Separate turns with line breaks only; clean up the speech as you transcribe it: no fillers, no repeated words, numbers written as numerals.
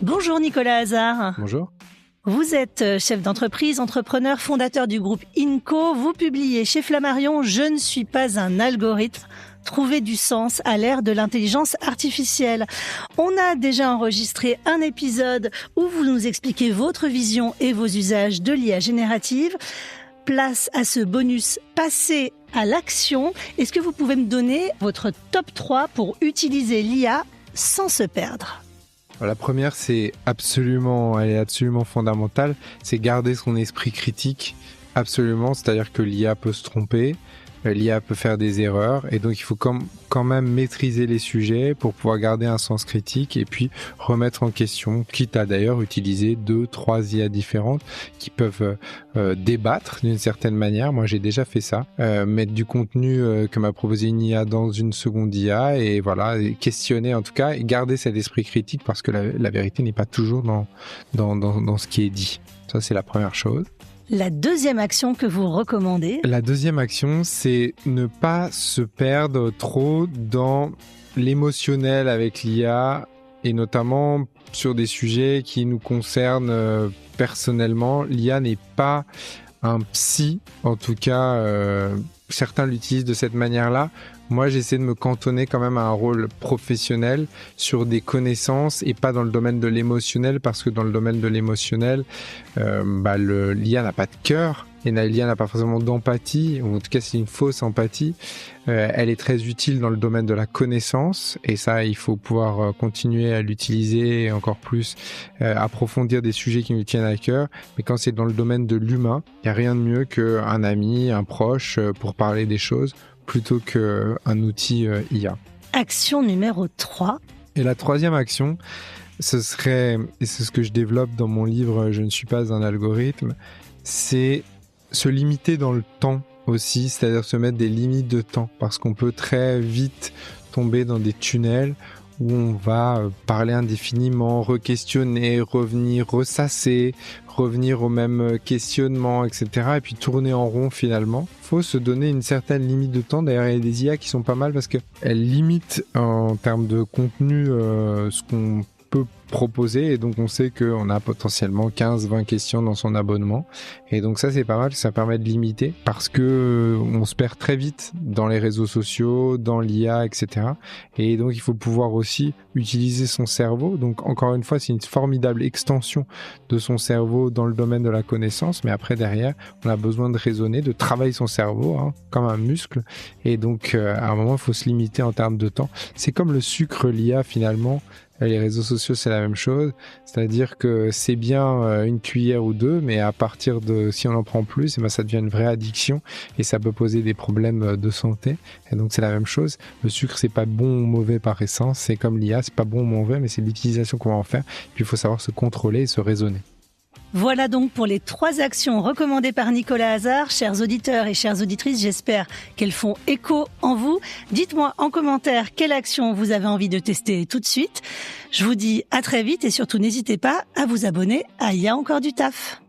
Bonjour Nicolas Hazard.
Bonjour.
Vous êtes chef d'entreprise, entrepreneur, fondateur du groupe INCO. Vous publiez chez Flammarion « Je ne suis pas un algorithme ». Trouver du sens à l'ère de l'intelligence artificielle. On a déjà enregistré un épisode où vous nous expliquez votre vision et vos usages de l'IA générative. Place à ce bonus passé à l'action. Est-ce que vous pouvez me donner votre top 3 pour utiliser l'IA sans se perdre ?
La première, elle est absolument fondamentale, c'est garder son esprit critique, absolument, c'est-à-dire que l'IA peut se tromper, l'IA peut faire des erreurs, et donc il faut quand même maîtriser les sujets pour pouvoir garder un sens critique et puis remettre en question, quitte à d'ailleurs utiliser 2-3 IA différentes qui peuvent débattre d'une certaine manière. Moi, j'ai déjà fait ça, mettre du contenu que m'a proposé une IA dans une seconde IA et voilà, questionner en tout cas, et garder cet esprit critique parce que la vérité n'est pas toujours dans ce qui est dit. Ça, c'est la première chose.
La deuxième action que vous recommandez ?
La deuxième action, c'est ne pas se perdre trop dans l'émotionnel avec l'IA et notamment sur des sujets qui nous concernent personnellement. L'IA n'est pas un psy, en tout cas, certains l'utilisent de cette manière-là. Moi, j'essaie de me cantonner quand même à un rôle professionnel sur des connaissances et pas dans le domaine de l'émotionnel parce que dans le domaine de l'émotionnel, l'IA n'a pas de cœur et l'IA n'a pas forcément d'empathie, ou en tout cas c'est une fausse empathie. Elle est très utile dans le domaine de la connaissance et ça, il faut pouvoir continuer à l'utiliser et encore plus approfondir des sujets qui nous tiennent à cœur. Mais quand c'est dans le domaine de l'humain, il n'y a rien de mieux qu'un ami, un proche pour parler des choses plutôt qu'un outil IA.
Action numéro 3.
Et la troisième action, ce serait, et c'est ce que je développe dans mon livre « Je ne suis pas un algorithme », c'est se limiter dans le temps aussi, c'est-à-dire se mettre des limites de temps, parce qu'on peut très vite tomber dans des tunnels où on va parler indéfiniment, re-questionner, revenir, ressasser, revenir au même questionnement, etc. et puis tourner en rond finalement. Il faut se donner une certaine limite de temps. D'ailleurs, il y a des IA qui sont pas mal parce qu'elles limitent en termes de contenu ce qu'on peut proposer et donc on sait qu'on a potentiellement 15-20 questions dans son abonnement et donc ça c'est pas mal, ça permet de limiter parce que on se perd très vite dans les réseaux sociaux, dans l'IA, etc. et donc il faut pouvoir aussi utiliser son cerveau. Donc encore une fois, c'est une formidable extension de son cerveau dans le domaine de la connaissance, mais après derrière on a besoin de raisonner, de travailler son cerveau comme un muscle et donc à un moment il faut se limiter en termes de temps. C'est comme le sucre, l'IA finalement. Les réseaux sociaux, c'est la même chose. C'est-à-dire que c'est bien une cuillère ou deux, mais à partir de, si on en prend plus, ça devient une vraie addiction et ça peut poser des problèmes de santé. Et donc, c'est la même chose. Le sucre, c'est pas bon ou mauvais par essence. C'est comme l'IA, c'est pas bon ou mauvais, mais c'est l'utilisation qu'on va en faire. Puis, il faut savoir se contrôler et se raisonner.
Voilà donc pour les 3 actions recommandées par Nicolas Hazard. Chers auditeurs et chères auditrices, j'espère qu'elles font écho en vous. Dites-moi en commentaire quelle action vous avez envie de tester tout de suite. Je vous dis à très vite et surtout n'hésitez pas à vous abonner à Il y a encore du taf.